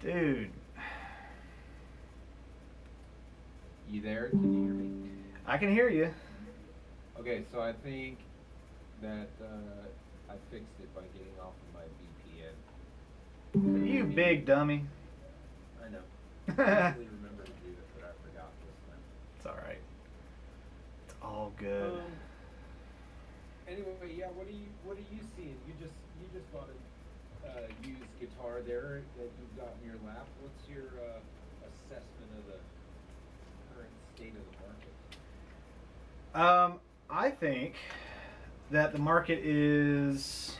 Dude. You there? Can you hear me? I can hear you. Okay, so I think that I fixed it by getting off of my VPN. You big dummy. I know. I usually remember to do this, but I forgot this time. It's alright. It's all good. Anyway, yeah. What are you seeing? You just bought a used guitar there that you've got in your lap. What's your assessment of the current state of the market? I think that the market is,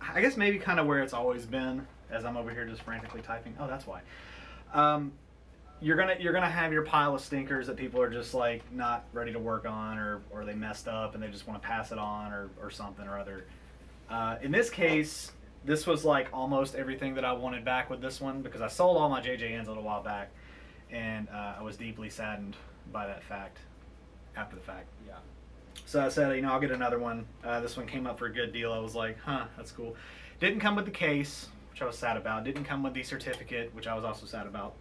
I guess maybe kind of where it's always been. As I'm over here just frantically typing. Oh, that's why. You're gonna have your pile of stinkers that people are just like not ready to work on, or they messed up and they just want to pass it on, or something or other. In this case, this was like almost everything that I wanted back with this one, because I sold all my JJNs a little while back, and I was deeply saddened by that fact after the fact. Yeah. So I said, I'll get another one. This one came up for a good deal. I was like, that's cool. Didn't come with the case, which I was sad about. Didn't come with the certificate, which I was also sad about.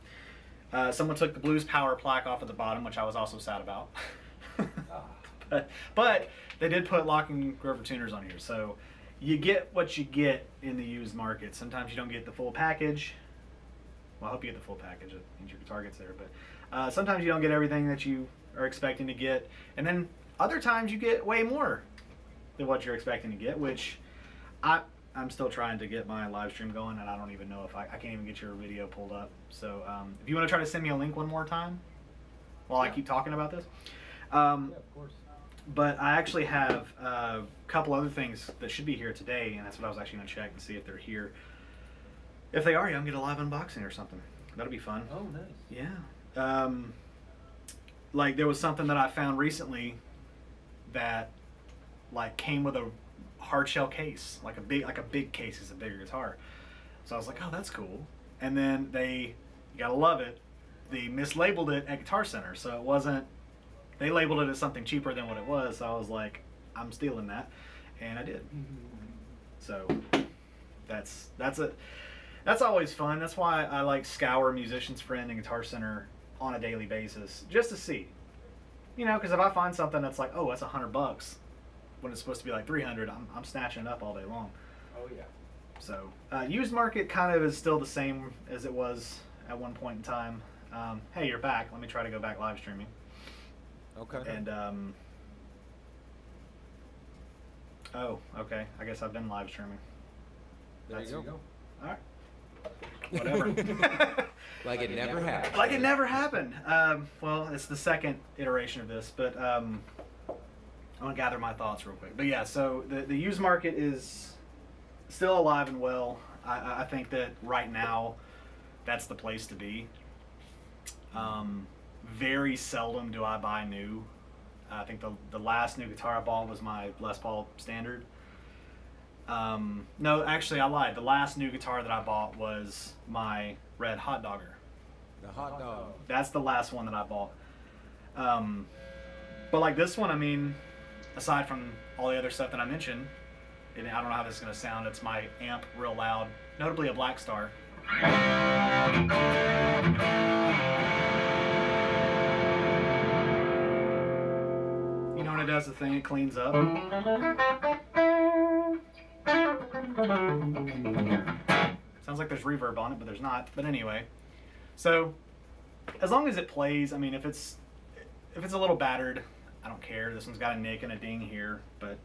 Someone took the Blues Power plaque off at the bottom, which I was also sad about. but they did put Lock and Grover tuners on here, so you get what you get in the used market. Sometimes you don't get the full package. Well, I hope you get the full package. It means your guitar gets there. But sometimes you don't get everything that you are expecting to get. And then other times you get way more than what you're expecting to get, which I'm still trying to get my live stream going, and I don't even know if I can't even get your video pulled up. So if you want to try to send me a link one more time while I keep talking about this. Yeah, of course. But I actually have a couple other things that should be here today, and that's what I was actually going to check and see if they're here. If they are, I'm going to get a live unboxing or something. That'll be fun. Oh, nice. Yeah. Like there was something that I found recently that like came with a hard shell case, like a big case is a bigger guitar. So I was like, oh, that's cool. And then you gotta love it, they mislabeled it at Guitar Center, so it wasn't. They labeled it as something cheaper than what it was. So I was like, I'm stealing that, and I did. So that's always fun. That's why I like scour Musician's Friend and Guitar Center on a daily basis, just to see. Because if I find something that's like, oh, that's $100 when it's supposed to be like 300, I'm snatching it up all day long. Oh yeah. So used market kind of is still the same as it was at one point in time. Hey, you're back. Let me try to go back live streaming. Okay. And oh, okay. I guess I've been live streaming. There you go. All right. Whatever. Like it never happened. Like it never happened. Well, it's the second iteration of this, but I want to gather my thoughts real quick. But yeah, so the used market is still alive and well. I think that right now that's the place to be. Very seldom do I buy new. I think the last new guitar I bought was my Les Paul Standard. No, actually I lied. The last new guitar that I bought was my Red Hot Dogger. The hot dog. That's the last one that I bought. But like this one, I mean, aside from all the other stuff that I mentioned, and I don't know how this is going to sound, it's my amp real loud, notably a Black Star. You know when it does the thing, it cleans up. Sounds like there's reverb on it, but there's not. But anyway, so as long as it plays, I mean, if it's a little battered, I don't care. This one's got a nick and a ding here, but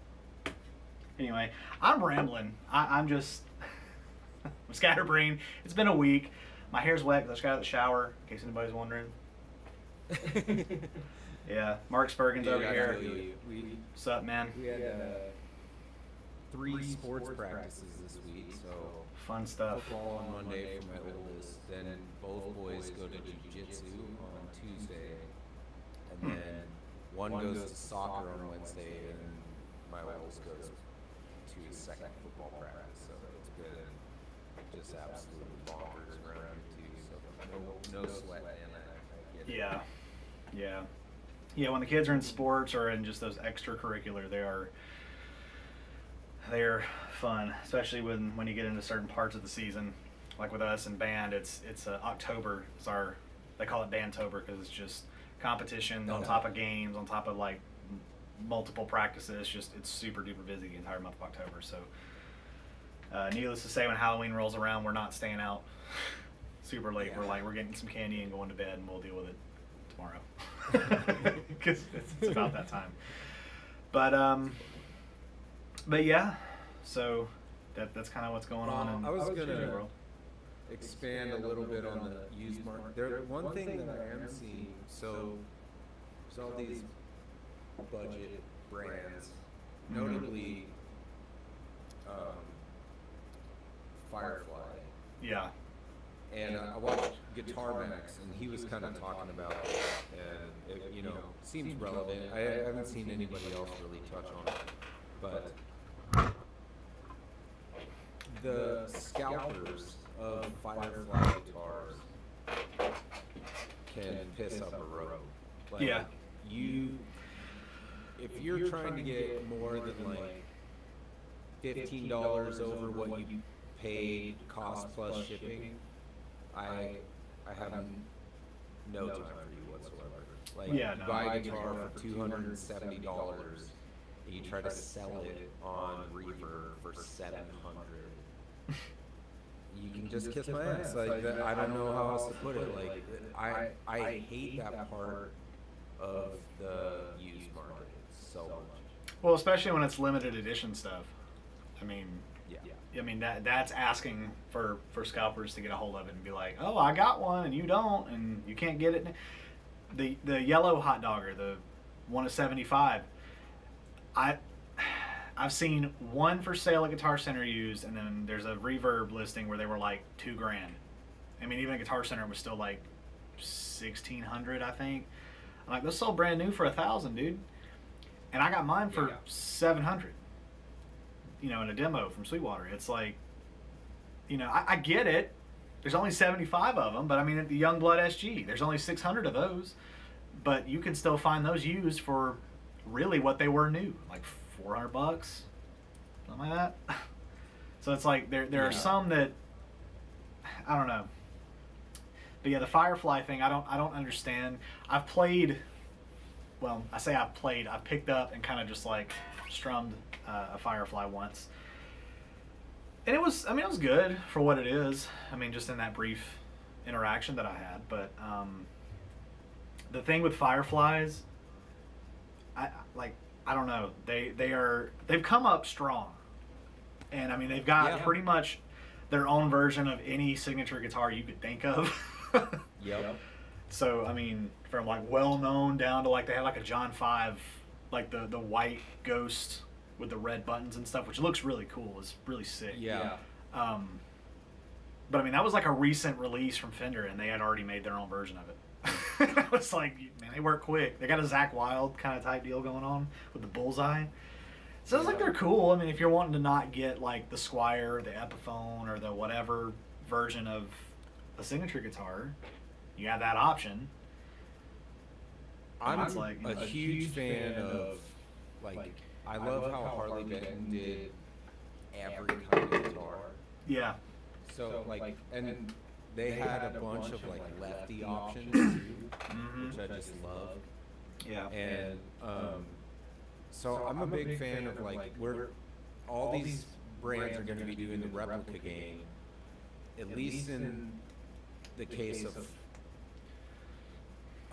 anyway, I'm rambling. I'm just I'm scatterbrained. It's been a week. My hair's wet because I just got out of the shower, in case anybody's wondering. Yeah, Mark Spurgeon's over here. What's up, man? We had 3 sports practices this week, so Fun stuff. football on Monday for my oldest, then both boys go to jiu-jitsu on Tuesday, and then one goes to soccer on Wednesday, and my oldest goes to his second football practice, so it's been just absolutely bonkers around here too, so no sweat, man. I get it. Yeah, when the kids are in sports or in just those extracurricular, they are fun, especially when you get into certain parts of the season. like with us and band, it's October. It's our, they call it Bandtober because it's just competition on top of games, on top of like multiple practices. It's super duper busy the entire month of October. So needless to say, when Halloween rolls around, we're not staying out super late. Yeah. We're getting some candy and going to bed, and we'll deal with it tomorrow because it's about that time. But yeah, so that's kind of what's going on in I was the gonna world. expand a little bit on the used market. There, one thing that I am seeing, so all these budget brands, notably Firefly. Yeah. And I watched Guitar Max, and he was kind of talking about it, and it, you know, seems relevant. I haven't seen anybody else really touch on it, but the scalpers of Firefly guitars can piss up a road. Like, Yeah. if you're trying to get more than like $15 over what you paid cost plus shipping, I have no time for you whatsoever. Like, Yeah, you no, buy I a guitar for $270, and you try to sell it on Reverb for $700. You can just kiss my ass. Like, I don't know how else to put it. Like, I hate that part of the used market so much. Well, especially when it's limited edition stuff. I mean, Yeah. that's asking for scalpers to get a hold of it and be like, oh, I got one and you don't, and you can't get it. The yellow hot dogger, the one of 75. I've seen one for sale at Guitar Center used, and then there's a Reverb listing where they were like $2,000. I mean, even at Guitar Center it was still like 1,600, I think. I'm like, those sold brand new for $1,000, dude. And I got mine for 700. You know, in a demo from Sweetwater. It's like, you know, I get it. There's only 75 of them, but I mean, at the Youngblood SG, there's only 600 of those. But you can still find those used for really what they were new, like $400, something like that. So it's like there are some that I don't know. But yeah, the Firefly thing, I don't understand. I've played. Well, I say I've played. I've picked up and kind of just like strummed a Firefly once, and it was good for what it is. I mean, just in that brief interaction that I had. But the thing with Fireflies, I don't know. They've come up strong, and I mean they've got pretty much their own version of any signature guitar you could think of. Yep. So I mean, from like well known down to like they had like a John 5, like the white Ghost with the red buttons and stuff, which looks really cool. It's really sick. Yeah. But I mean, that was like a recent release from Fender, and they had already made their own version of it. I was like, man, they work quick. They got a Zakk Wylde kind of type deal going on with the bullseye. So it's like they're cool. I mean, if you're wanting to not get like the Squire, the Epiphone, or the whatever version of a signature guitar, you have that option. I'm like, a huge fan of, like, I love how Harley Benton did every kind of guitar. Yeah. So, like, and they had a bunch of, like, lefty options, too, which I just love. Yeah. And, so I'm a big fan of, like, all these brands are going to be doing the replica game, at least in the case of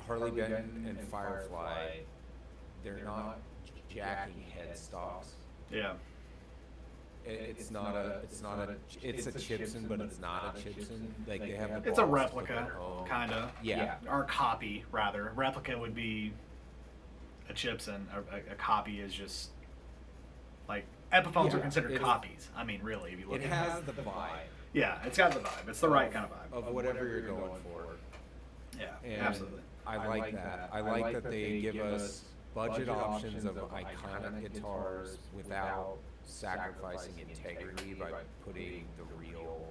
Harley Benton and Firefly, they're not jacking headstocks. Yeah. It's a Chipson, but it's not a Chipson. Like, they have. It's a replica, kind of. Yeah. Or a copy, rather. A replica would be a Chipson. A copy is just like Epiphones are considered copies. I mean, really, if you look at it. It has the vibe. Yeah, it's got the vibe. It's the right kind of vibe. Of whatever you're going for. Yeah, And absolutely. I like that. I like that they give us budget options of iconic guitars without sacrificing integrity by putting the real,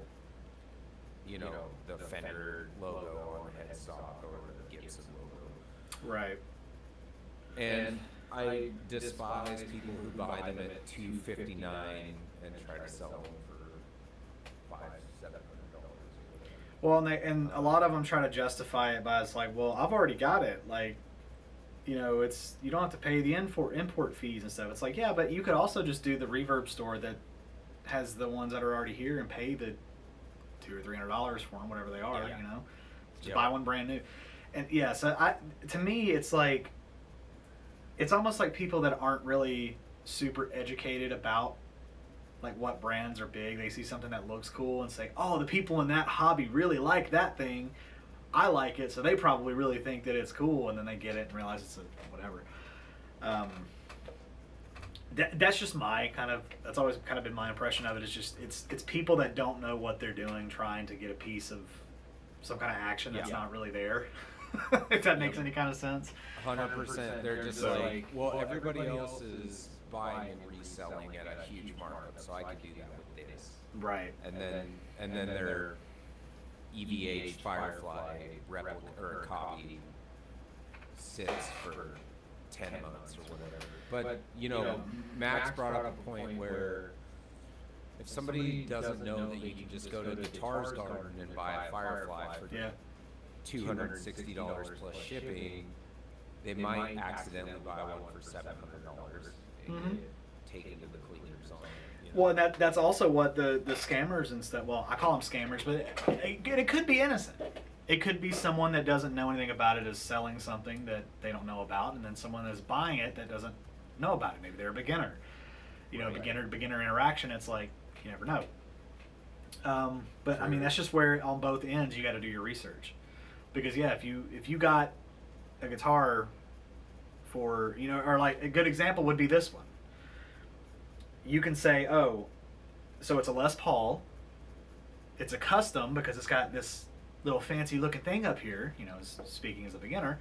the Fender logo on the headstock or the Gibson logo. Right. And I despise people who buy them at $259 and try to sell them for $500-$700. Well, and a lot of them try to justify it by it's like, well, I've already got it. Like, it's you don't have to pay the import fees and stuff. It's like, yeah, but you could also just do the Reverb store that has the ones that are already here and pay the $200 or $300 for them, whatever they are. Yeah. Just buy one brand new. And yeah, so to me, it's like, it's almost like people that aren't really super educated about like what brands are big. They see something that looks cool and say, oh, the people in that hobby really like that thing. I like it, so they probably really think that it's cool, and then they get it and realize it's whatever. That's just that's always kind of been my impression of it. It's people that don't know what they're doing, trying to get a piece of some kind of action that's not really there. If that makes any kind of sense. 100%. They're just like, well, everybody else is buying and reselling at a huge markup, so I could do that with this. Right. And then their EVH Firefly replica or copy sits for 10 months or whatever. But Max brought up a point where if somebody doesn't know that you can just go to Guitar's Garden and buy a Firefly for $260 plus shipping, they might accidentally buy one for $700 and get taken to the cleaners on it. Well, that's also what the scammers and stuff. Well, I call them scammers, but it could be innocent. It could be someone that doesn't know anything about it is selling something that they don't know about, and then someone that's buying it that doesn't know about it. Maybe they're a beginner. Beginner interaction. It's like you never know. But sure. I mean, that's just where on both ends you got to do your research, because if you got a guitar for or like a good example would be this one. You can say, oh, so it's a Les Paul. It's a custom because it's got this little fancy looking thing up here, speaking as a beginner.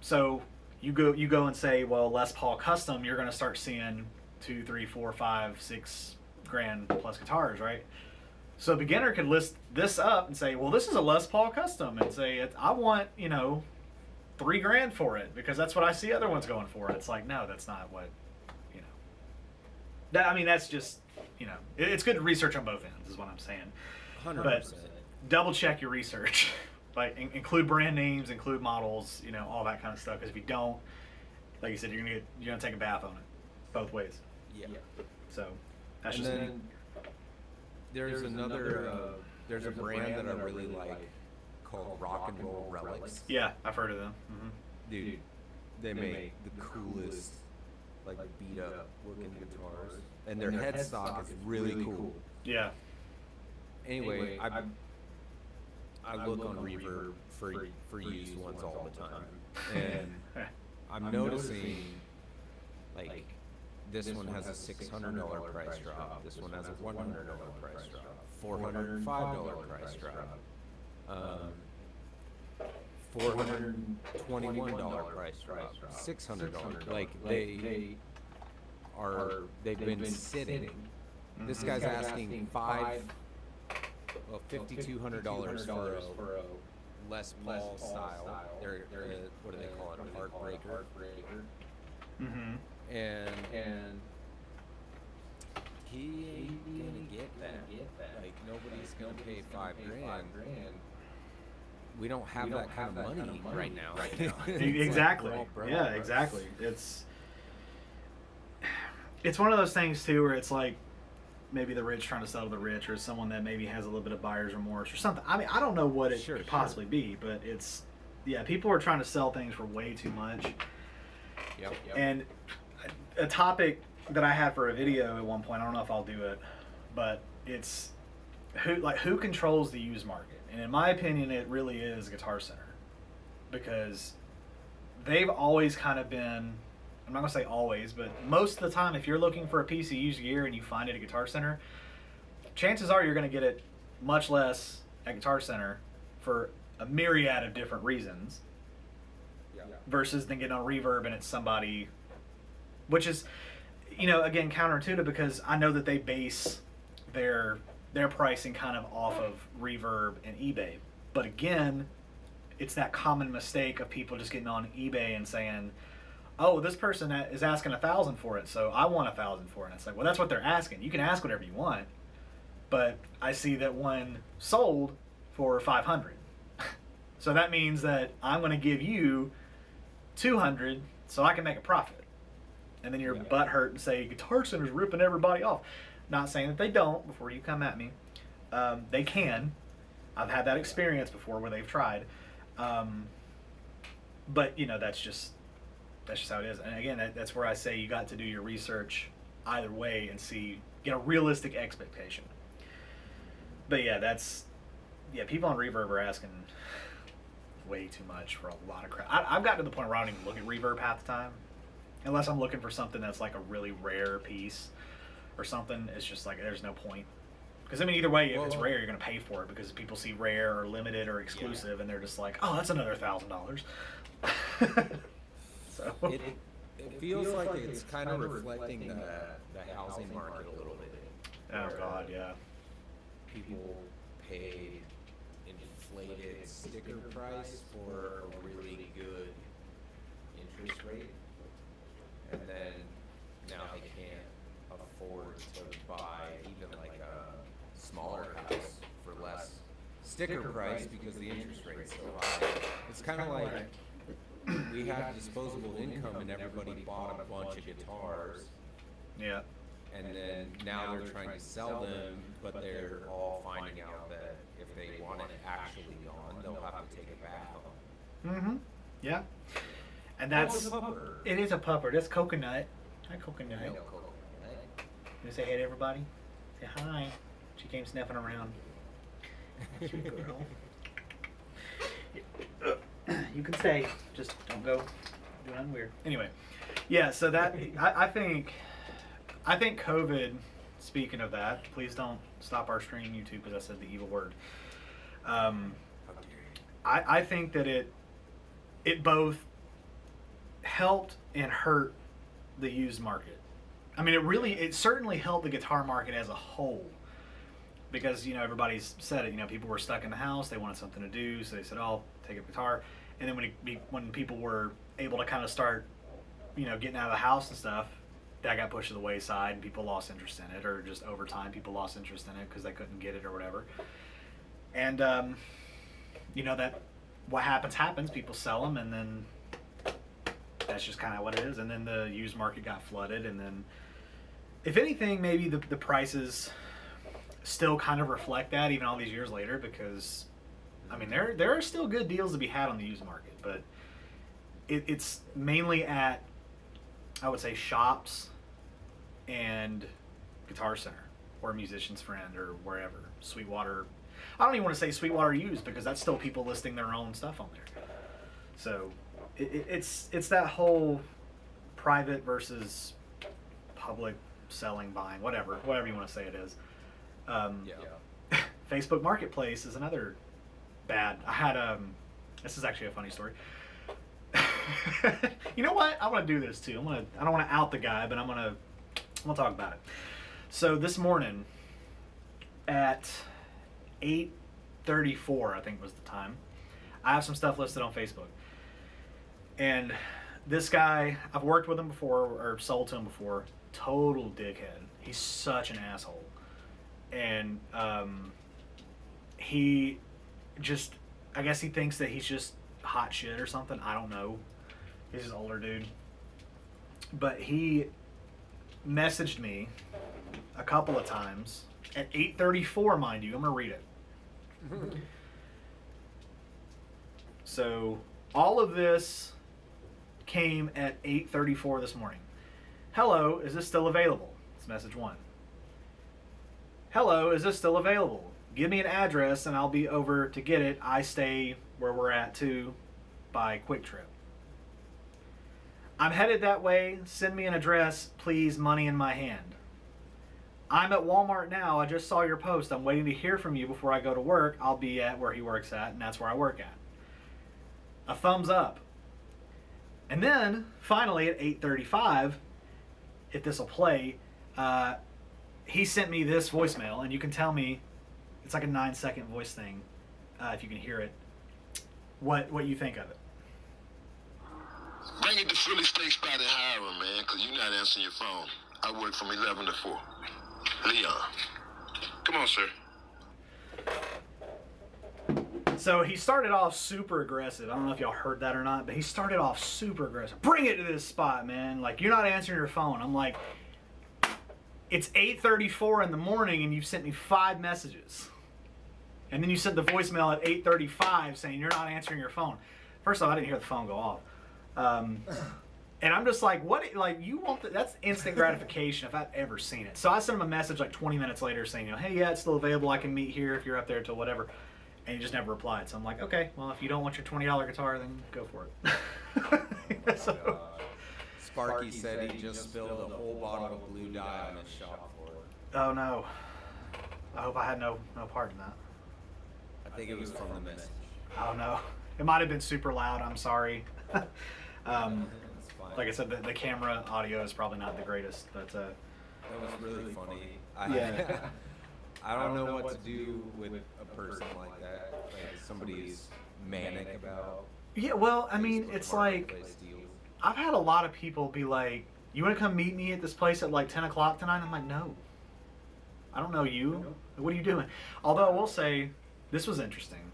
So you go and say, well, Les Paul custom, you're going to start seeing $2, $3, $4, $5, $6 grand plus guitars, right? So a beginner could list this up and say, well, this is a Les Paul custom, and say, I want, $3 grand for it because that's what I see other ones going for. It's like, no, that's not what. That's just, it's good to research on both ends, is what I'm saying. 100%. But double check your research. Like, include brand names, include models, all that kind of stuff. Because if you don't, like you said, you're gonna take a bath on it, both ways. Yeah. So that's and just then me. There's another, there's a brand that I really like called Rock and Roll Relics. Yeah, I've heard of them. Mm-hmm. Dude, they make the coolest, like beat up looking guitars, and their headstock is really cool. Yeah. Anyway, I look on Reverb for used ones all the time, and I'm noticing like this one has a $600 price drop, this one has a $100 price drop, $405 price drop, $421 price drop, $600. Like they've been sitting. This guy's asking $5,200 for a Les Paul style. They're what do they call it? A heartbreaker. Mm-hmm. And he ain't gonna get that. Like nobody's gonna pay $5 grand. We don't have that kind of money right now. Exactly. Yeah, exactly. It's one of those things too where it's like maybe the rich trying to sell to the rich, or someone that maybe has a little bit of buyer's remorse or something. I mean, I don't know what it could possibly be, but people are trying to sell things for way too much. Yep. And a topic that I had for a video at one point, I don't know if I'll do it, but it's who controls the used market. And in my opinion, it really is Guitar Center, because they've always kind of been, I'm not going to say always, but most of the time, if you're looking for a piece of used gear and you find it at Guitar Center, chances are you're going to get it much less at Guitar Center for a myriad of different reasons, versus than getting on Reverb and it's somebody, which is, again, counterintuitive, because I know that they base their pricing kind of off of Reverb and eBay. But again, it's that common mistake of people just getting on eBay and saying, oh, this person is asking $1,000 for it, so I want $1,000 for it. And it's like, well, that's what they're asking. You can ask whatever you want, but I see that one sold for 500. So that means that I'm going to give you 200 so I can make a profit. And then your butt hurt and say Guitar Center's ripping everybody off. Not saying that they don't. Before you come at me, they can. I've had that experience before where they've tried. But that's just how it is. And again, that's where I say you got to do your research either way and get a realistic expectation. But people on Reverb are asking way too much for a lot of crap. I've gotten to the point where I don't even look at Reverb half the time, unless I'm looking for something that's like a really rare piece or something. It's just like there's no point. Because either way, if it's rare, you're going to pay for it because people see rare or limited or exclusive, and they're just like, oh, that's another $1,000. So it feels like it's kind of reflecting the housing market a little bit. Oh God, yeah. People paid inflated sticker price for a really good interest rate, and then now they can't afford to buy even like a smaller house for less sticker price because the interest rate's so high. It's kind of like we had disposable income and everybody bought a bunch of guitars. Yeah. And then now they're trying to sell them, but they're all finding out that if they want it actually gone, they'll have to take it back on. Mm-hmm. Yeah. And that's it is a pupper. That's Coconut. Hi, Coconut. Hello, Coconut. You say hey to everybody? Say hi. She came sniffing around. Sweet girl. You can say, just don't go do nothing weird. Anyway, yeah. So that I think COVID. Speaking of that, please don't stop our stream, YouTube, because I said the evil word. I think that it both helped and hurt the used market. I mean, it certainly helped the guitar market as a whole, because everybody's said it. People were stuck in the house, they wanted something to do, so they said, "Oh, I'll take a guitar." And then when people were able to kind of start, getting out of the house and stuff, that got pushed to the wayside, and people lost interest in it, or just over time, people lost interest in it because they couldn't get it or whatever. And that what happens. People sell them, and then that's just kind of what it is. And then the used market got flooded, and then, if anything, maybe the prices still kind of reflect that even all these years later, because I mean there are still good deals to be had on the used market, but it's mainly at, I would say, shops and Guitar Center or Musician's Friend or wherever. Sweetwater. I don't even want to say Sweetwater used, because that's still people listing their own stuff on there. So it's that whole private versus public selling, buying, whatever you want to say it is. Facebook Marketplace is another bad. I had this is actually a funny story. You know what? I want to do this too. I don't want to out the guy, but I'm gonna talk about it. So this morning at 8:34, I think was the time, I have some stuff listed on Facebook. And this guy, I've worked with him before or sold to him before. Total dickhead. He's such an asshole. And he just, I guess he thinks that he's just hot shit or something. I don't know. He's an older dude. But he messaged me a couple of times at 8:34, mind you. I'm going to read it. So all of this came at 8:34 this morning. Hello, is this still available? It's message 1. Hello, is this still available? Give me an address and I'll be over to get it. I stay where we're at too, by Quick Trip. I'm headed that way. Send me an address, please. Money in my hand. I'm at Walmart now. I just saw your post. I'm waiting to hear from you before I go to work. I'll be at where he works at, and that's where I work at. A thumbs up. And then, finally, at 8:35, if this will play, he sent me this voicemail, and you can tell me, it's like a 9-second voice thing, if you can hear it, what you think of it. Bring it to Philly Steak Spot in Hiram, man, because you're not answering your phone. I work from 11 to 4. Leon. Come on, sir. So he started off super aggressive. I don't know if y'all heard that or not, but he started off super aggressive. Bring it to this spot, man. Like, you're not answering your phone. I'm like, it's 8:34 in the morning and you've sent me 5 messages. And then you sent the voicemail at 8:35 saying you're not answering your phone. First off, I didn't hear the phone go off. And I'm just like, what? Like, you want that's instant gratification if I've ever seen it. So I sent him a message like 20 minutes later saying, you know, hey, yeah, it's still available. I can meet here if you're up there till whatever. And he just never replied. So I'm like, okay, well, if you don't want your $20 guitar, then go for it. So, Sparky said he just spilled a whole bottle of blue dye on his shop floor. oh no. I hope I had no part in that. I think it was from the message. Oh no. It might have been super loud. I'm sorry. It's fine. Like I said, the camera audio is probably not the greatest, but That was really funny. Yeah. I don't know what to do with a person like that. Like somebody's manic about. yeah. Well, I mean, Facebook it's like Marketplace deals. I've had a lot of people be like, "You want to come meet me at this place at like 10 o'clock tonight?" I'm like, "No, I don't know you. What are you doing?" Although I will say, this was interesting.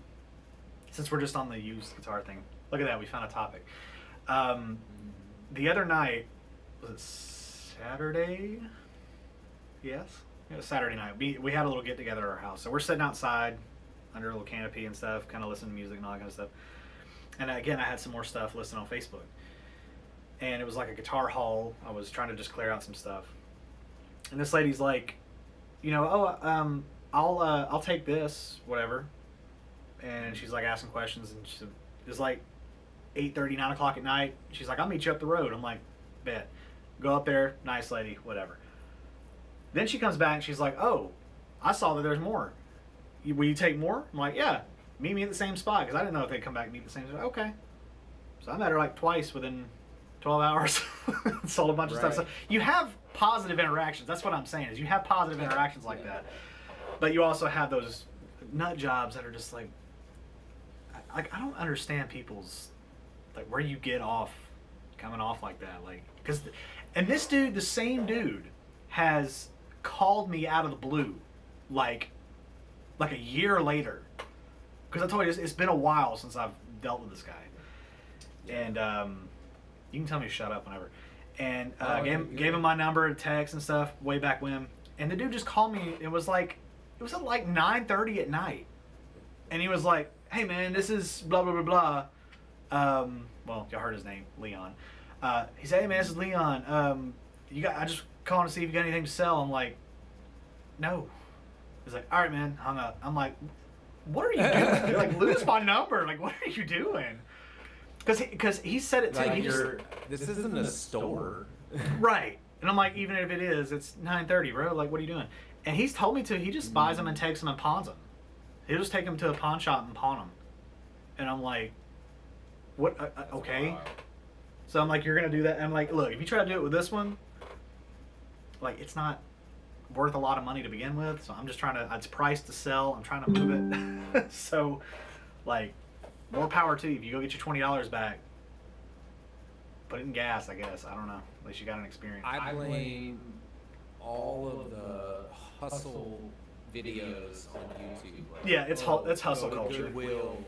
Since we're just on the used guitar thing, look at that. We found a topic. The other night, was it Saturday? Yes. It was Saturday night. We had a little get together at our house. So we're sitting outside under a little canopy and stuff, kind of listening to music and all that kind of stuff. And again, I had some more stuff listed on Facebook. And it was like a guitar haul. I was trying to just clear out some stuff. And this lady's like, you know, I'll take this, whatever. And she's like asking questions, and she was like 8:30, 9 o'clock at night. She's like, I'll meet you up the road. I'm like, bet. Go up there, nice lady, whatever. Then she comes back and she's like, oh, I saw that there's more. Will you take more? I'm like, yeah, meet me at the same spot, because I didn't know if they'd come back and meet at the same spot. Okay. So I met her like twice within 12 hours. Sold a bunch of stuff. So you have positive interactions. That's what I'm saying, is you have positive interactions like that. But you also have those nut jobs that are just like I don't understand people's, like, where you get off coming off like that. Like, and this dude, the same dude, has called me out of the blue, like a year later, because I told you it's been a while since I've dealt with this guy, and you can tell me to shut up whenever, and gave him my number, text and stuff way back when, and the dude just called me. It was at like 9:30 at night, and he was like, hey man, this is blah blah blah blah. Well, y'all heard his name, Leon. He said, hey man, this is Leon. I just calling to see if you got anything to sell. I'm like, no. He's like, all right, man. Hung up. I'm like, what are you doing? You're like, lose my number. Like, what are you doing? Because he said it too. Like, this isn't a store. Right. And I'm like, even if it is, it's 9:30, bro. Like, what are you doing? And he's told me to. He just buys them and takes them and pawns them. He'll just take them to a pawn shop and pawn them. And I'm like, what? Okay. Wild. So I'm like, you're going to do that? And I'm like, look, if you try to do it with this one, like, it's not worth a lot of money to begin with. So I'm just trying to, it's priced to sell. I'm trying to move it. So, like, more power to you. If you go get your $20 back, put it in gas, I guess. I don't know. At least you got an experience. I blame all of the hustle videos on YouTube. Like, Yeah, it's hustle go to culture. Goodwill.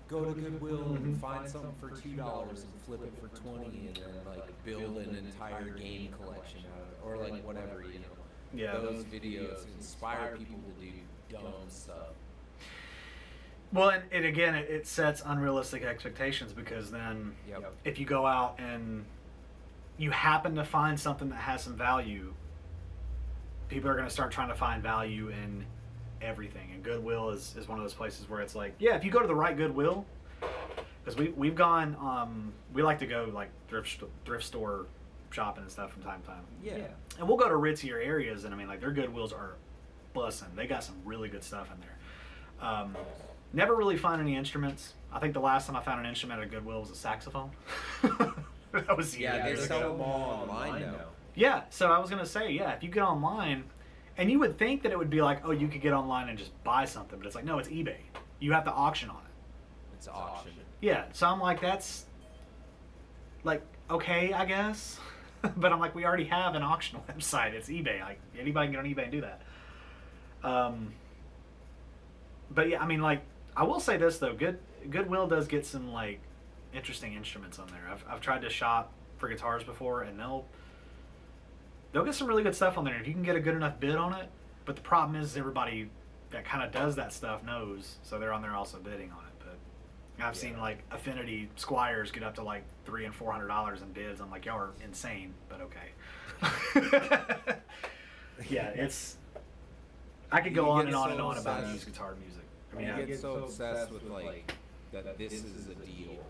Go to Goodwill Mhm. and find something for $2 and flip it for 20, and then like build an entire game collection out of it, or like whatever, you know. Yeah. Those videos inspire people to do dumb stuff. Well, and again, it sets unrealistic expectations, because then Yep. if you go out and you happen to find something that has some value, people are going to start trying to find value in everything. And Goodwill is one of those places where it's like, yeah, if you go to the right Goodwill, because we've gone, we like to go like thrift store shopping and stuff from time to time. Yeah. And we'll go to ritzier areas, and I mean, like, their Goodwills are bussin'. They got some really good stuff in there. Never really find any instruments. I think the last time I found an instrument at Goodwill was a saxophone. That was Yeah, they years sell ago. them all online now. Yeah, so I was gonna say, yeah, if you get online, and you would think that it would be like, oh, you could get online and just buy something, but it's like, no, it's eBay. You have to auction on it. It's auction. Yeah, so I'm like, that's like, okay, I guess. But I'm like, we already have an auction website. It's eBay. Like, anybody can get on eBay and do that. Um, but yeah, I mean, like, I will say this though, Goodwill does get some like interesting instruments on there. I've tried to shop for guitars before, and they'll get some really good stuff on there if you can get a good enough bid on it. But the problem is everybody that kind of does that stuff knows, so they're on there also bidding on it. But I've seen like Affinity Squires get up to like $300 and $400 in bids. I'm like, y'all are insane, but okay. Yeah, it's. I could go on and on and on about used guitar music. I mean, you get so obsessed with like that this is a deal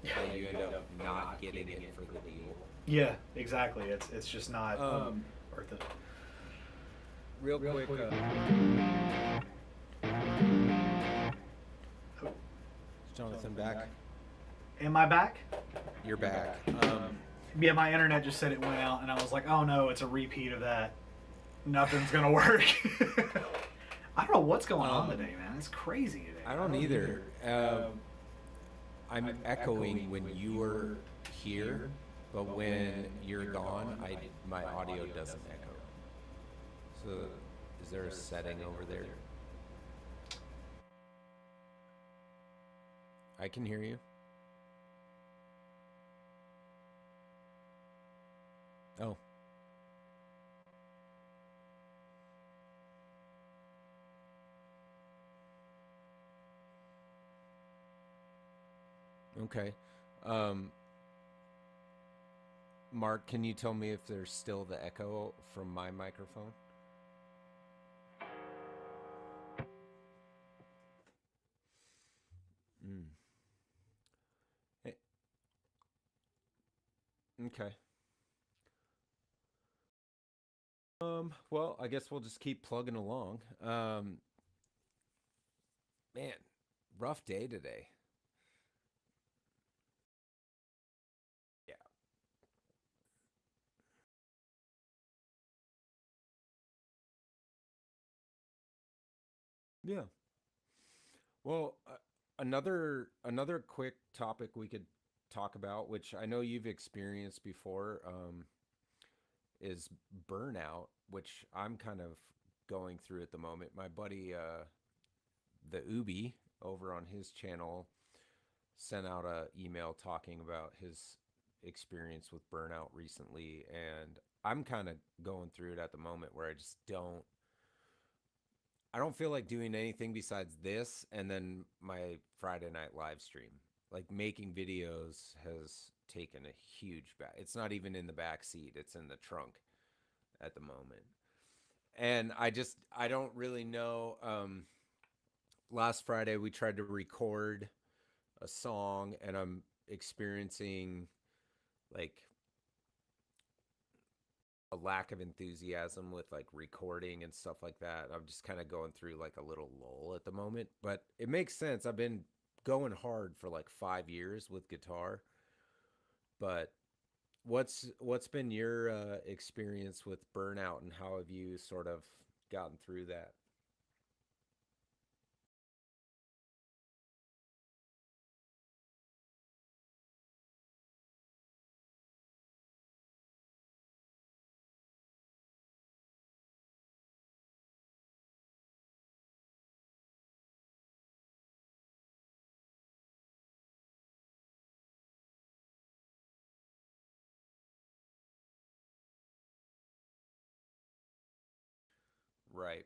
that you end up not getting it for the deal. yeah, exactly. It's just not worth it. Real quick. Is Jonathan back? Am I back? You're back. Yeah, my internet just said it went out, and I was like, oh no, it's a repeat of that. Nothing's gonna work. I don't know what's going on today, man. It's crazy today. I don't either. I'm echoing when you were here, but when you're gone, my audio doesn't echo. So, is there a setting over there? I can hear you. Oh. Okay. Mark, can you tell me if there's still the echo from my microphone? Hey. Okay. Well, I guess we'll just keep plugging along. Man, rough day today. Yeah. Yeah. Well, another quick topic we could talk about, which I know you've experienced before, is burnout, which I'm kind of going through at the moment. My buddy, the Ubi, over on his channel, sent out a email talking about his experience with burnout recently, and I'm kind of going through it at the moment where I don't feel like doing anything besides this and then my Friday night live stream. Like making videos has taken a huge back. It's not even in the back seat, it's in the trunk at the moment. And I don't really know. Last Friday we tried to record a song, and I'm experiencing like a lack of enthusiasm with like recording and stuff like that. I'm just kind of going through like a little lull at the moment, but it makes sense. I've been going hard for like 5 years with guitar. But what's been your experience with burnout, and how have you sort of gotten through that? Right.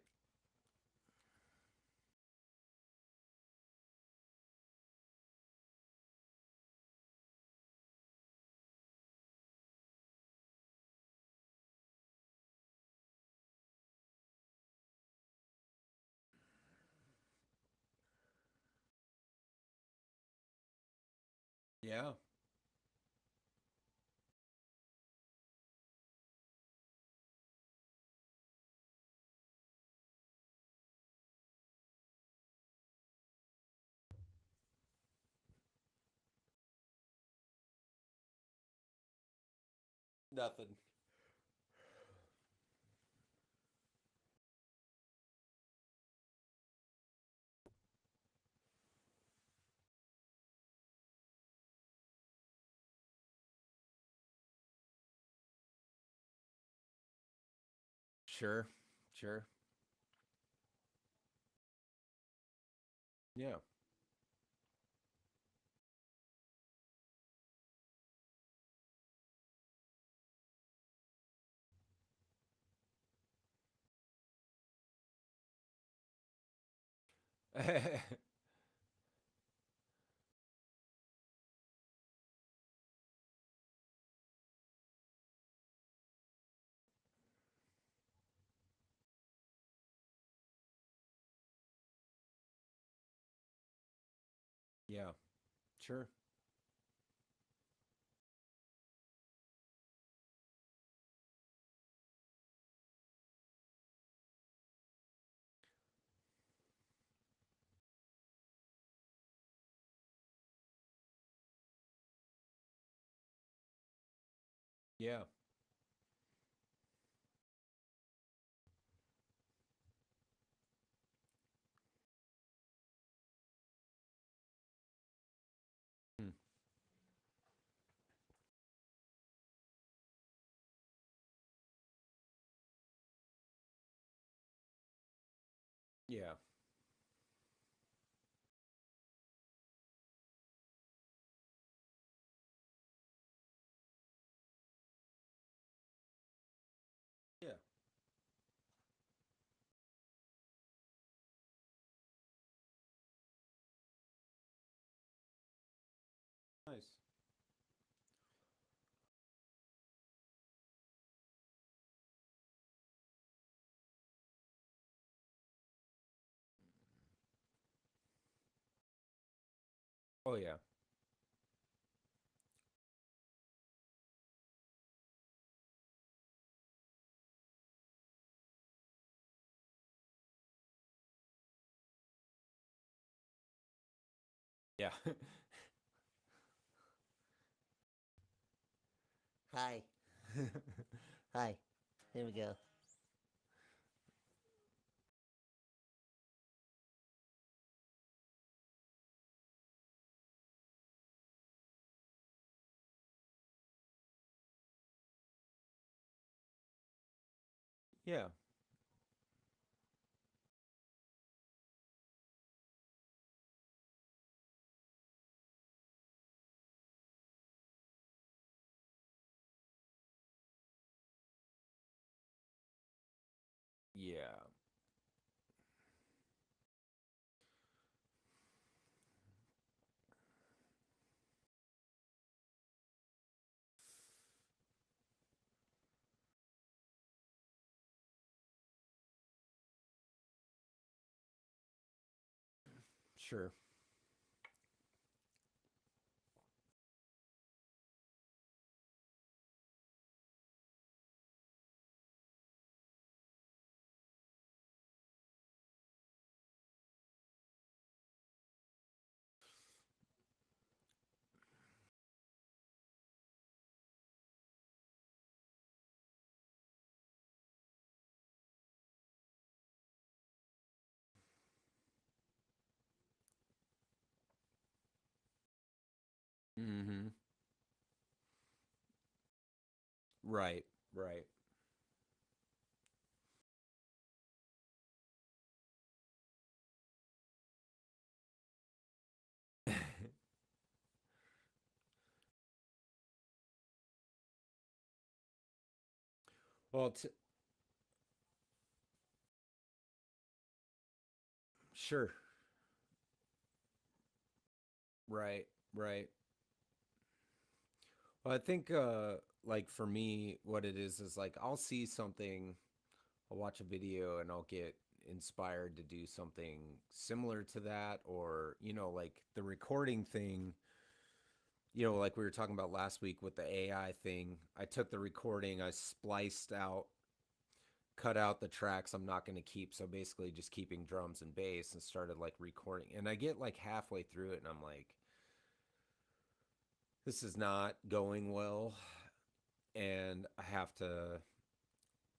Yeah. Nothing. Sure. Sure. Yeah. Yeah. Sure. Yeah. Hmm. Yeah. Yeah. Nice. Oh yeah. Yeah. Hi. Hi. Here we go. Yeah. Yeah. Sure. Mm-hmm. Right. Right. Well, sure. Right. Right. Well, I think like for me what it is like I'll see something, I'll watch a video and I'll get inspired to do something similar to that, or like the recording thing, like we were talking about last week with the AI thing. I took the recording, I spliced out, cut out the tracks I'm not going to keep, so basically just keeping drums and bass, and started like recording. And I get like halfway through it and I'm like, this is not going well, and I have to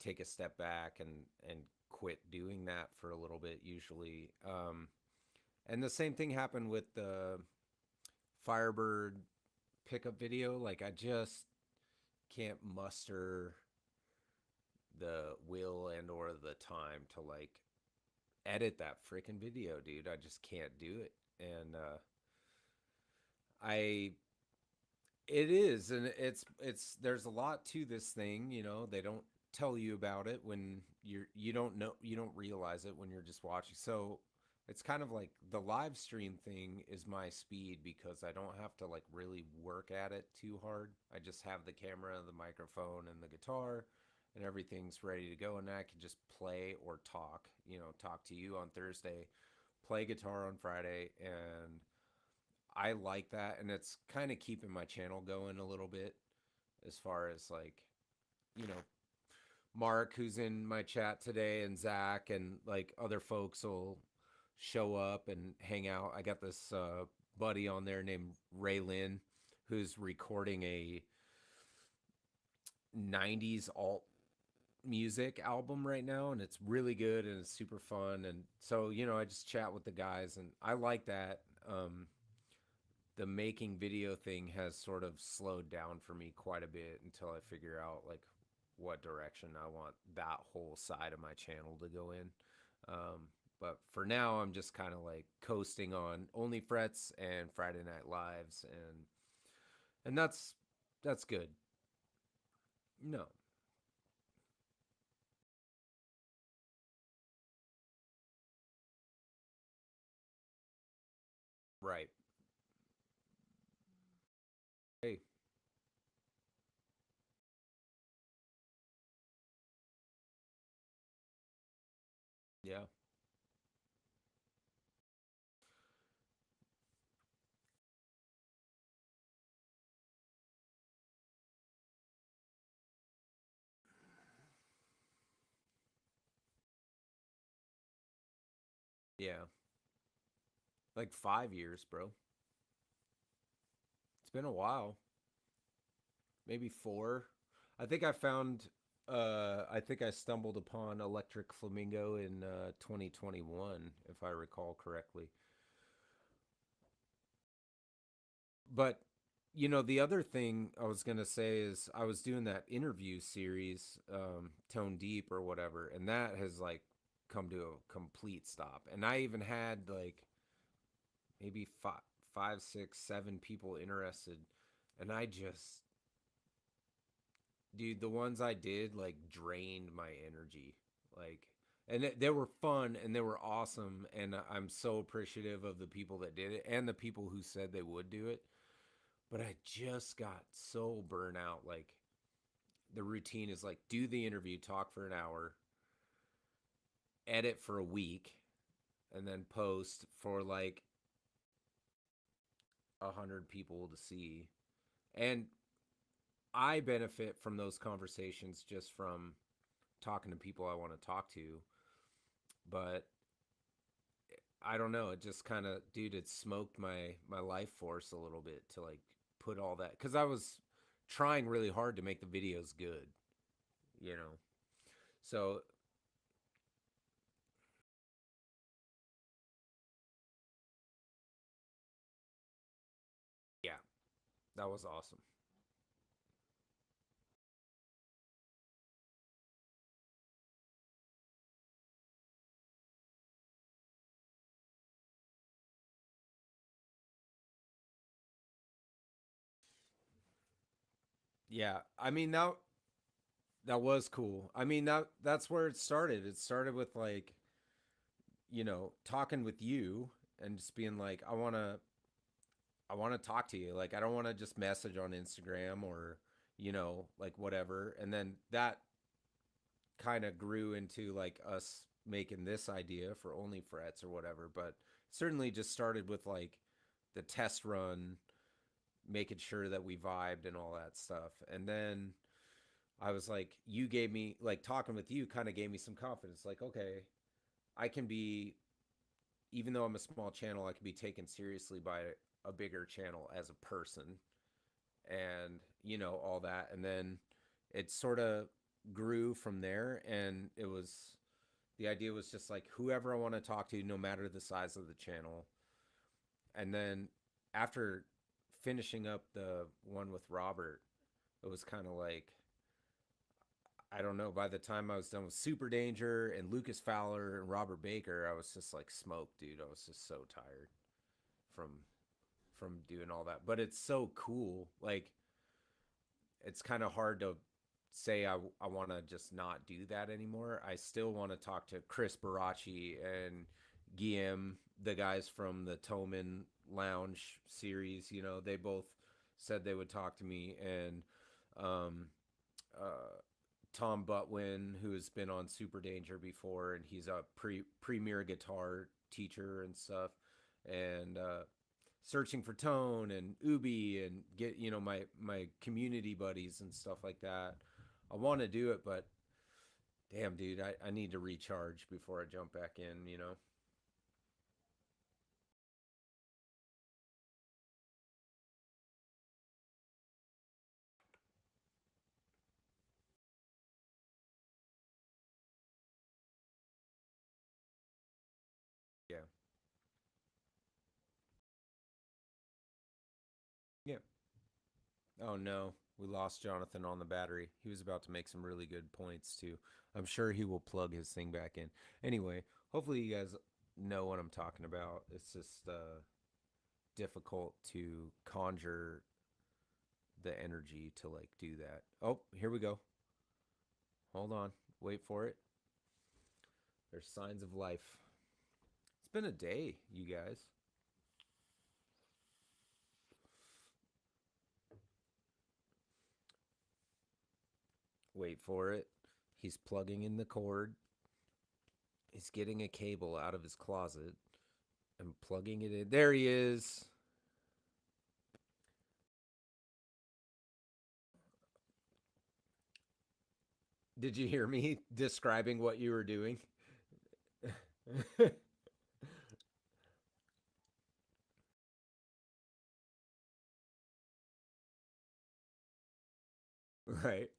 take a step back and quit doing that for a little bit usually. And the same thing happened with the Firebird pickup video. Like I just can't muster the will and or the time to like edit that freaking video, dude. I just can't do it. And I it is, and it's there's a lot to this thing, you know. They don't tell you about it when you don't know, you don't realize it when you're just watching. So it's kind of like the live stream thing is my speed because I don't have to like really work at it too hard. I just have the camera, the microphone, and the guitar, and everything's ready to go, and I can just play or talk, you know, talk to you on Thursday, play guitar on Friday, and I like that, and it's kind of keeping my channel going a little bit as far as like, you know, Mark, who's in my chat today, and Zach, and like other folks will show up and hang out. I got this buddy on there named Ray Lynn, who's recording a 90s alt music album right now, and it's really good and it's super fun. And so, you know, I just chat with the guys, and I like that. The making video thing has sort of slowed down for me quite a bit until I figure out like what direction I want that whole side of my channel to go in. But for now, I'm just kind of like coasting on OnlyFrets and Friday Night Lives, and that's good. No, right? Hey, yeah, yeah, like 5 years, bro. It's been a while, maybe four. I think I found. I think I stumbled upon Electric Flamingo in 2021, if I recall correctly. But you know, the other thing I was gonna say is I was doing that interview series, Tone Deep or whatever, and that has like come to a complete stop. And I even had like maybe five, six, seven people interested, and I just, dude, the ones I did like drained my energy, like. And they were fun and they were awesome, and I'm so appreciative of the people that did it and the people who said they would do it. But I just got so burnt out. Like the routine is like do the interview, talk for an hour, edit for a week, and then post for like 100 people to see. And I benefit from those conversations just from talking to people I want to talk to. But I don't know. It just kind of, dude, it smoked my life force a little bit to like put all that, because I was trying really hard to make the videos good, you know. So yeah, that was awesome. Yeah, I mean that was cool. I mean that's where it started. It started with like, you know, talking with you and just being like, I want to talk to you. Like I don't want to just message on Instagram or, you know, like whatever. And then that kind of grew into like us making this idea for OnlyFrets or whatever, but certainly just started with like the test run, making sure that we vibed and all that stuff. And then I was like, you gave me, like, talking with you kind of gave me some confidence. Like, okay, I can be, even though I'm a small channel, I can be taken seriously by a bigger channel as a person, and, you know, all that. And then it sort of grew from there. And it was, the idea was just like whoever I want to talk to, no matter the size of the channel. And then after finishing up the one with Robert, it was kind of like, I don't know. By the time I was done with Super Danger and Lucas Fowler and Robert Baker, I was just like smoked, dude. I was just so tired from doing all that. But it's so cool. Like it's kind of hard to say I want to just not do that anymore. I still want to talk to Chris Baracci and Guillaume, the guys from the Toman Lounge series. You know, they both said they would talk to me, and um, Tom Butwin, who has been on Super Danger before, and he's a premier guitar teacher and stuff, and searching for tone and Ubi and get my community buddies and stuff like that. I want to do it, but damn, dude, I need to recharge before I jump back in. Yeah, yeah. Oh no, we lost Jonathan on the battery. He was about to make some really good points too. I'm sure he will plug his thing back in. Anyway, hopefully you guys know what I'm talking about. It's just difficult to conjure the energy to like do that. Oh, here we go. Hold on. Wait for it. There's signs of life. It's been a day, you guys. Wait for it. He's plugging in the cord. He's getting a cable out of his closet and plugging it in. There he is. Did you hear me describing what you were doing? Right.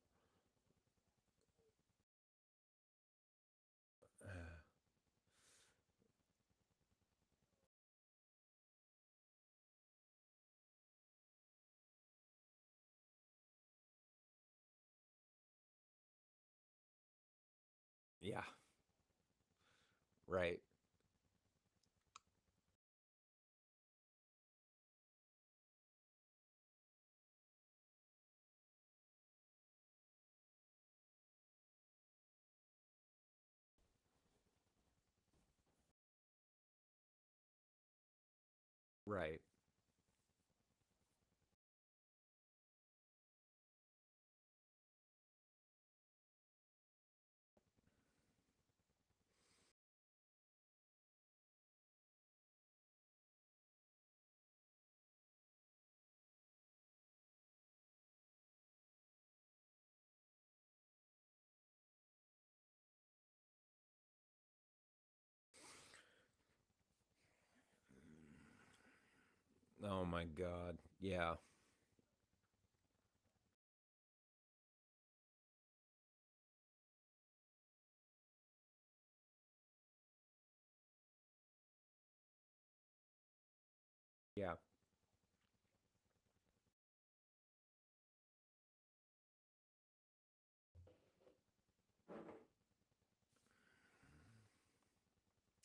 Yeah. Right. Right. Oh my God. Yeah. Yeah.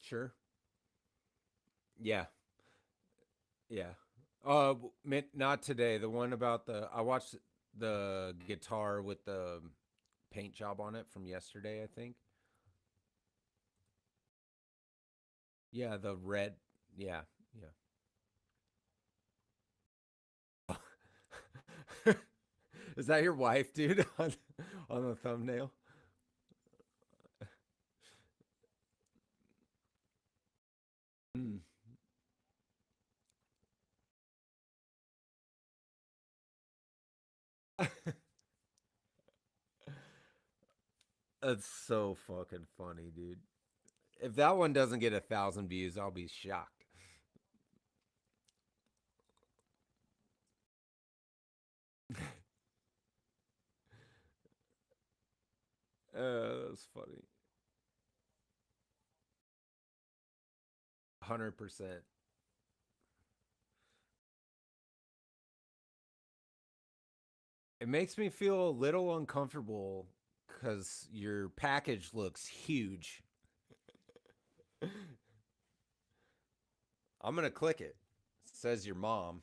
Sure. Yeah. Yeah. Not today. The one about I watched the guitar with the paint job on it from yesterday, I think. Yeah, the red. Yeah. Yeah. Is that your wife, dude, on the thumbnail? Mm. That's so fucking funny, dude. If that one doesn't get 1,000 views, I'll be shocked. That's funny. 100%. It makes me feel a little uncomfortable because your package looks huge. I'm gonna click it. It says your mom.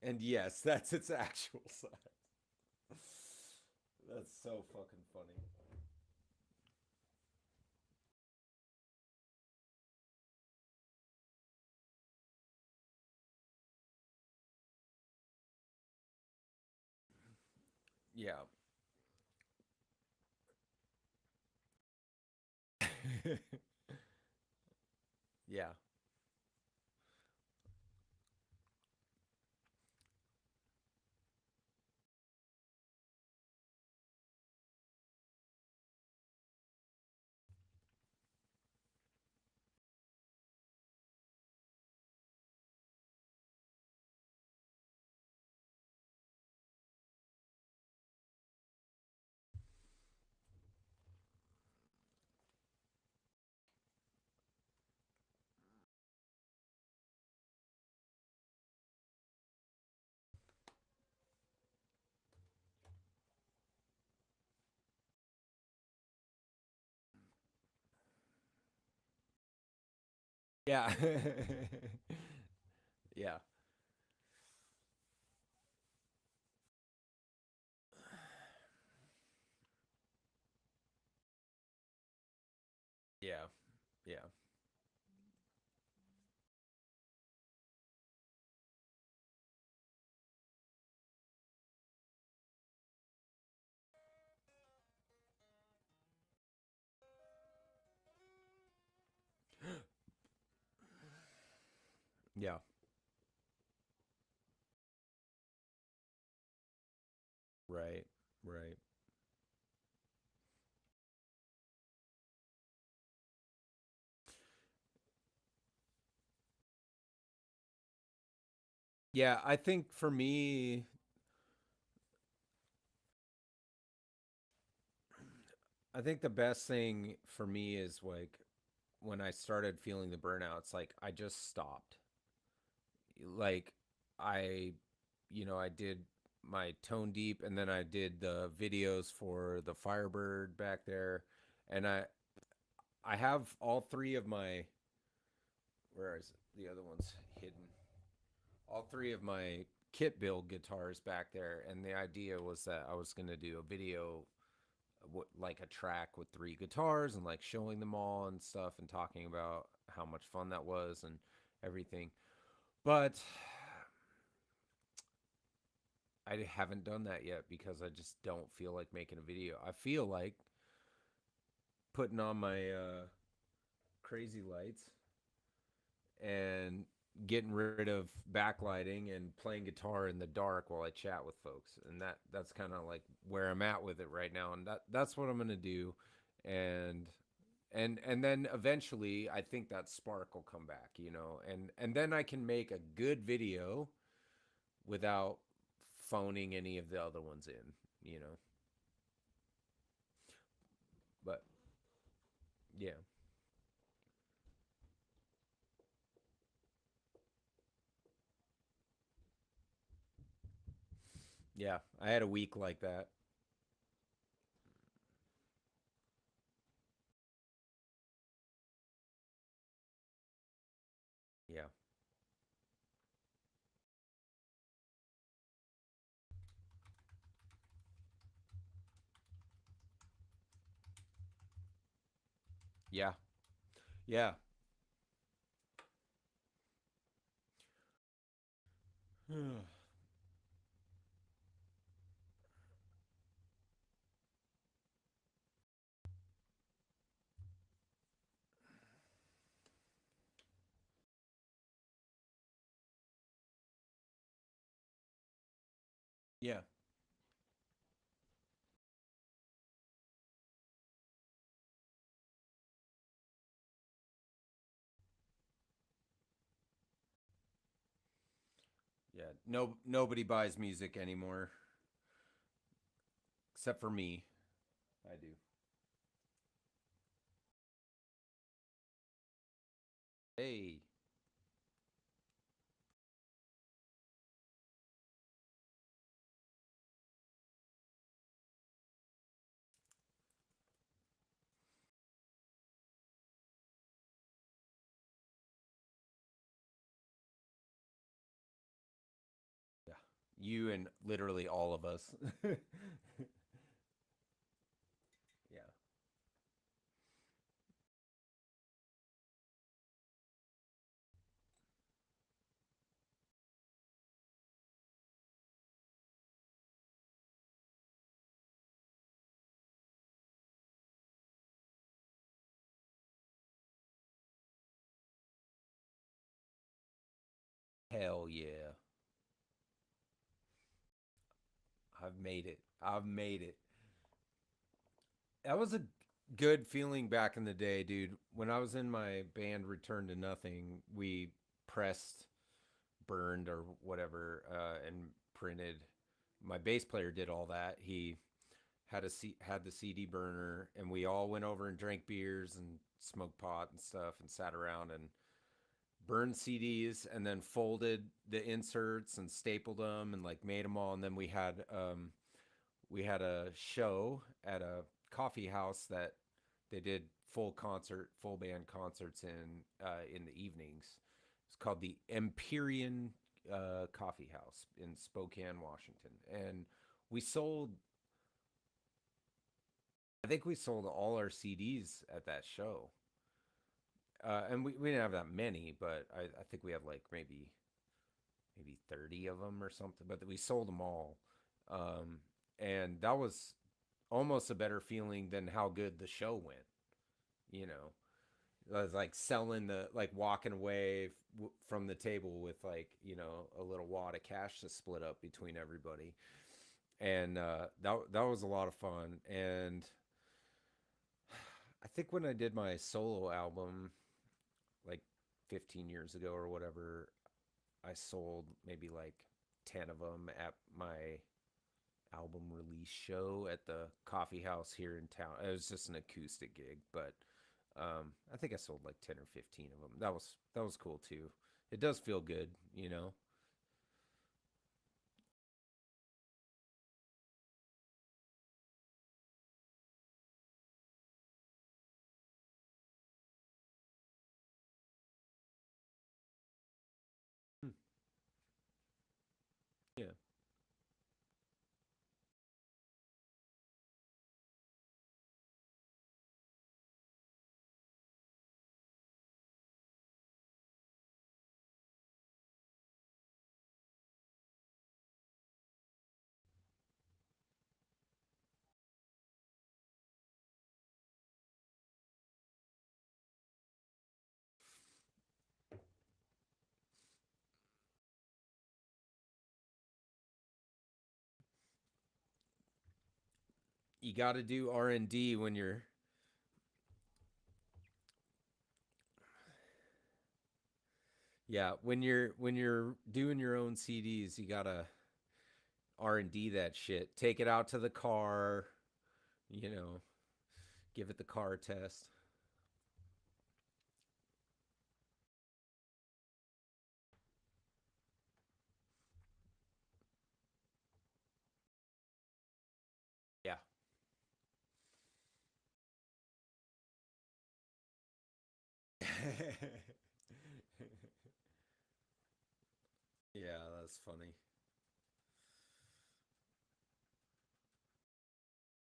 And yes, that's its actual size. That's so fucking funny. Yeah. Yeah. Yeah. Yeah. Yeah. Yeah. Yeah. Right. Right. Yeah, I think for me, I think the best thing for me is like when I started feeling the burnout, it's like I just stopped. Like I, I did my tone deep and then I did the videos for the Firebird back there. And I have all three of my, where is it? The other one's hidden. All three of my kit build guitars back there. And the idea was that I was going to do a video, like a track with three guitars and like showing them all and stuff and talking about how much fun that was and everything. But I haven't done that yet because I just don't feel like making a video. I feel like putting on my crazy lights and getting rid of backlighting and playing guitar in the dark while I chat with folks. And that's kind of like where I'm at with it right now. And that's what I'm going to do. And and then eventually I think that spark will come back, and then I can make a good video without phoning any of the other ones in. But yeah. Yeah, I had a week like that. Yeah. Yeah. Yeah. Yeah. Yeah. Nobody buys music anymore except for me. I do. Hey. You and literally all of us. Yeah. Hell yeah. I've made it. I've made it. That was a good feeling back in the day, dude. When I was in my band Return to Nothing, we pressed, burned, or whatever, and printed. My bass player did all that. He had the CD burner, and we all went over and drank beers and smoked pot and stuff, and sat around and burned CDs, and then folded the inserts and stapled them and like made them all. And then we had a show at a coffee house that they did full band concerts in the evenings. It's called the Empyrean Coffee House in Spokane, Washington, and we sold. I think we sold all our CDs at that show, and we didn't have that many, but I think we had like maybe 30 of them or something. But we sold them all, and that was almost a better feeling than how good the show went. You know, I was like selling the like walking away from the table with like a little wad of cash to split up between everybody, and that was a lot of fun. And I think when I did my solo album like 15 years ago or whatever, I sold maybe like 10 of them at my album release show at the coffee house here in town. It was just an acoustic gig, but I think I sold like 10 or 15 of them. That was cool too. It does feel good, you know. Hmm. Yeah. You got to do R&D when you're yeah, when you're doing your own CDs, you got to R&D that shit. Take it out to the car, you know, give it the car test. Yeah. Yeah, that's funny.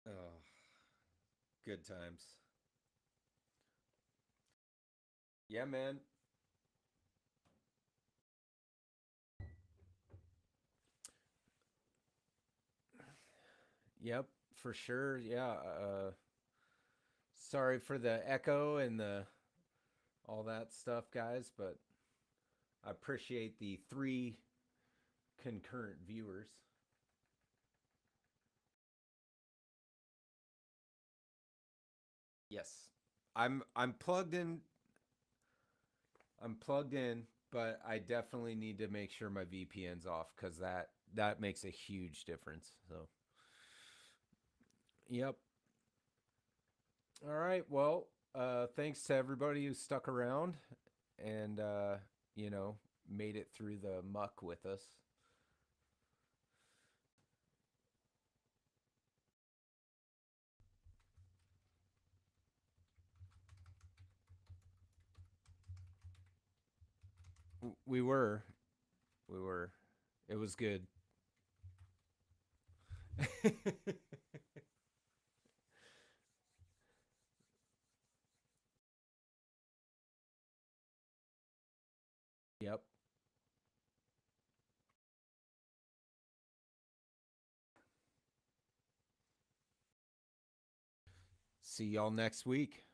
Oh, good times. Yeah, man. Yep, for sure. Yeah. Sorry for the echo and the all that stuff, guys, but I appreciate the three concurrent viewers. Yes. I'm plugged in. I'm plugged in, but I definitely need to make sure my VPN's off cuz that makes a huge difference. So, yep. All right. Well, thanks to everybody who stuck around and you know, made it through the muck with us. We were. We were. It was good. Yep. See y'all next week.